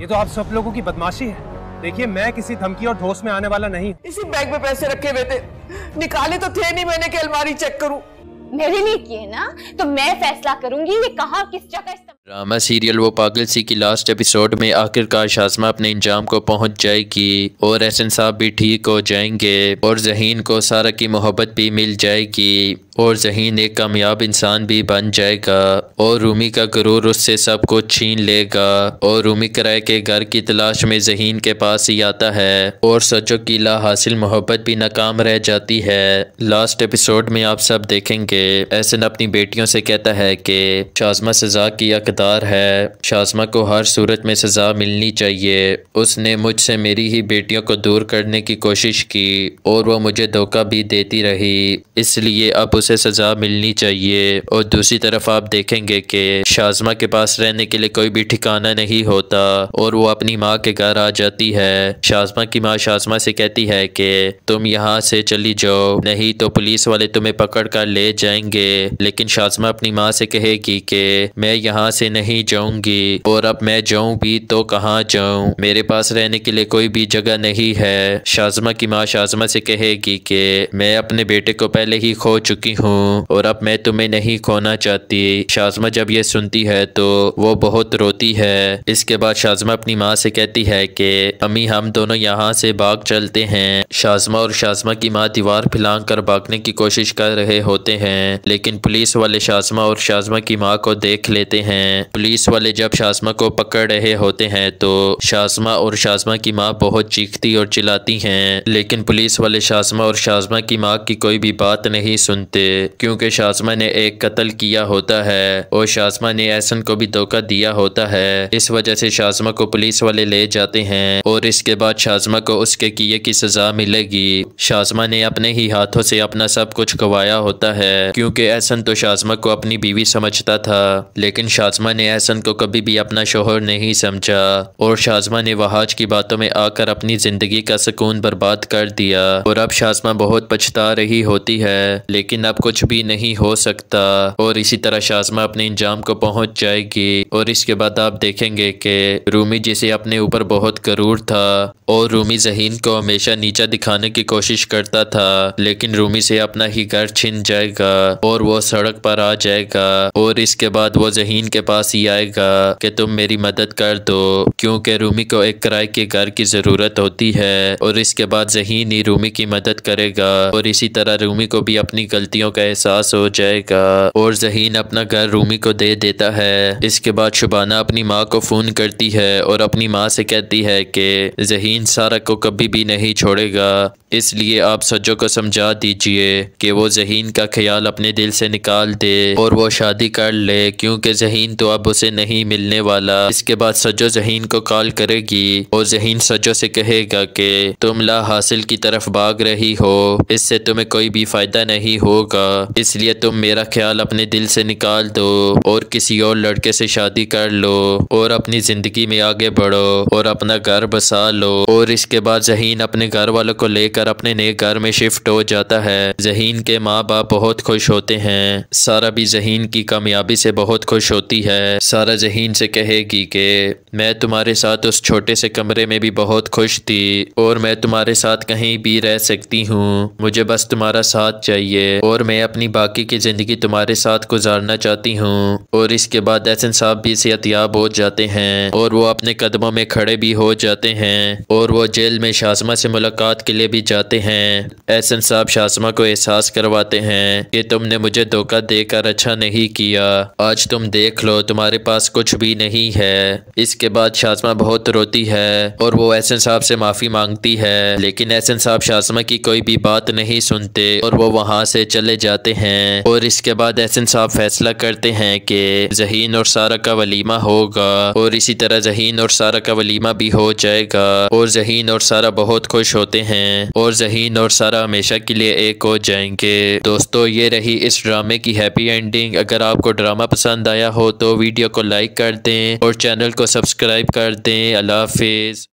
ये तो आप सब लोगों की बदमाशी है। देखिए, मैं किसी धमकी और धोस में आने वाला नहीं। इसी बैग में पैसे रखे हुए थे, निकाले तो थे नहीं, मैंने कि अलमारी चेक करूं। मेरे लिए किए ना, तो मैं फैसला करूंगी ये कहाँ किस जगह। ड्रामा सीरियल वो पागल सी की लास्ट एपिसोड में आखिरकार शाज़मा अपने इंजाम को पहुंच जाएगी और एहसन साहब भी ठीक हो जाएंगे और ज़हीन को सारा की मोहब्बत भी मिल जाएगी और ज़हीन एक कामयाब इंसान भी बन जाएगा और रूमी का गुरूर उससे सब कुछ छीन लेगा और रूमी किराए के घर की तलाश में ज़हीन के पास ही आता है और सजो की ला हासिल मोहब्बत भी नाकाम रह जाती है। लास्ट एपिसोड में आप सब देखेंगे एहसन अपनी बेटियों से कहता है कि शाज़मा सज़ा की हकदार है, शाज़मा को हर सूरत में सज़ा मिलनी चाहिए। उसने मुझसे मेरी ही बेटियों को दूर करने की कोशिश की और वो मुझे धोखा भी देती रही, इसलिए अब उसे सज़ा मिलनी चाहिए। और दूसरी तरफ आप देखेंगे कि शाज़मा के पास रहने के लिए कोई भी ठिकाना नहीं होता और वो अपनी माँ के घर आ जाती है। शाज़मा की माँ शाज़मा से कहती है कि तुम यहाँ से चली जाओ, नहीं तो पुलिस वाले तुम्हें पकड़ कर ले जाएंगे। लेकिन शाज़मा अपनी माँ से कहेगी कि मैं यहाँ से नहीं जाऊंगी और अब मैं जाऊँ भी तो कहाँ जाऊँ, मेरे पास रहने के लिए कोई भी जगह नहीं है। शाज़मा की माँ शाज़मा से कहेगी कि मैं अपने बेटे को पहले ही खो चुकी हूँ और अब मैं तुम्हें नहीं खोना चाहती। शाज़मा जब ये सुनती है तो वो बहुत रोती है। इसके बाद शाज़मा अपनी माँ से कहती है कि अम्मी हम दोनों यहाँ से भाग चलते हैं। शाज़मा और शाज़मा की माँ दीवार फैलांग कर भागने की कोशिश कर रहे होते हैं, लेकिन पुलिस वाले शाज़मा और शाज़मा की माँ को देख लेते हैं। पुलिस वाले जब शाज़मा को पकड़ रहे होते हैं तो शाज़मा और शाज़मा की माँ बहुत चीखती और चिल्लाती हैं, लेकिन पुलिस वाले शाज़मा और शाज़मा की माँ की कोई भी बात नहीं सुनते क्योंकि शाज़मा ने एक कत्ल किया होता है और शाज़मा ने एहसन को भी धोखा दिया होता है। इस वजह से शाज़मा को पुलिस वाले ले जाते हैं और इसके बाद शाज़मा को उसके किए की सज़ा मिलेगी। शाज़मा ने अपने ही हाथों से अपना सब कुछ गंवाया होता है क्योंकि एहसन तो शाज़मा को अपनी बीवी समझता था, लेकिन शाज़मा ने एहसन को कभी भी अपना शोहर नहीं समझा और शाज़मा ने वहाज की बातों में आकर अपनी ज़िंदगी का सुकून बर्बाद कर दिया और अब शाज़मा बहुत पछता रही होती है, लेकिन अब कुछ भी नहीं हो सकता और इसी तरह शाज़मा अपने इंजाम को पहुंच जाएगी। और इसके बाद आप देखेंगे कि रूमी जिसे अपने ऊपर बहुत गरूर था और रूमी ज़हीन को हमेशा नीचा दिखाने की कोशिश करता था, लेकिन रूमी से अपना ही घर छिन जाएगा और वो सड़क पर आ जाएगा और इसके बाद वो ज़हीन के पास ही आएगा कि तुम मेरी मदद कर दो क्योंकि रूमी को एक किराए के घर की ज़रूरत होती है और इसके बाद ज़हीन ही रूमी की मदद करेगा और इसी तरह रूमी को भी अपनी गलतियों का एहसास हो जाएगा और ज़हीन अपना घर रूमी को दे देता है। इसके बाद शुबाना अपनी माँ को फ़ोन करती है और अपनी माँ से कहती है कि ज़हीन सारा को कभी भी नहीं छोड़ेगा, इसलिए आप सज्जो को समझा दीजिए कि वो ज़हीन का ख्याल अपने दिल से निकाल दे और वो शादी कर ले क्योंकि ज़हीन तो अब उसे नहीं मिलने वाला। इसके बाद सज्जो ज़हीन को कॉल करेगी और ज़हीन सज्जो से कहेगा कि तुम ला हासिल की तरफ भाग रही हो, इससे तुम्हें कोई भी फ़ायदा नहीं होगा, इसलिए तुम मेरा ख्याल अपने दिल से निकाल दो और किसी और लड़के से शादी कर लो और अपनी ज़िंदगी में आगे बढ़ो और अपना घर बसा लो। और इसके बाद ज़हीन अपने घर वालों को लेकर अपने नए घर में शिफ्ट हो जाता है। ज़हीन के माँ बाप बहुत खुश होते हैं। सारा भी ज़हीन की कामयाबी से बहुत खुश होती है। सारा ज़हीन से कहेगी कि मैं तुम्हारे साथ उस छोटे से कमरे में भी बहुत खुश थी और मैं तुम्हारे साथ कहीं भी रह सकती हूँ, मुझे बस तुम्हारा साथ चाहिए और मैं अपनी बाकी की ज़िंदगी तुम्हारे साथ गुजारना चाहती हूँ। और इसके बाद एहसन साहब भी सेहतयाब हो जाते हैं और वो अपने कदमों में खड़े भी हो जाते हैं और वो जेल में शाज़मा से मुलाकात के लिए भी जाते हैं। एहसन साहब शाज़मा को एहसास करवाते हैं कि तुमने मुझे धोखा देकर अच्छा नहीं किया, आज तुम देख लो तुम्हारे पास कुछ भी नहीं है। इसके बाद शाज़मा बहुत रोती है और वो एहसन साहब से माफ़ी मांगती है, लेकिन एहसन साहब शाज़मा की कोई भी बात नहीं सुनते और वो वहाँ से चले जाते हैं। और इसके बाद एहसन साहब फैसला करते हैं कि ज़हीन और सारा का वलीमा होगा और इसी तरह ज़हीन और सारा का वलीमा भी हो जाएगा और ज़हीन और सारा बहुत खुश होते हैं और ज़हीन और सारा हमेशा के लिए एक हो जाएंगे। दोस्तों ये रही इस ड्रामे की हैप्पी एंडिंग। अगर आपको ड्रामा पसंद आया हो तो वीडियो को लाइक कर दें और चैनल को सब्सक्राइब कर दें। अल्लाह हाफिज़।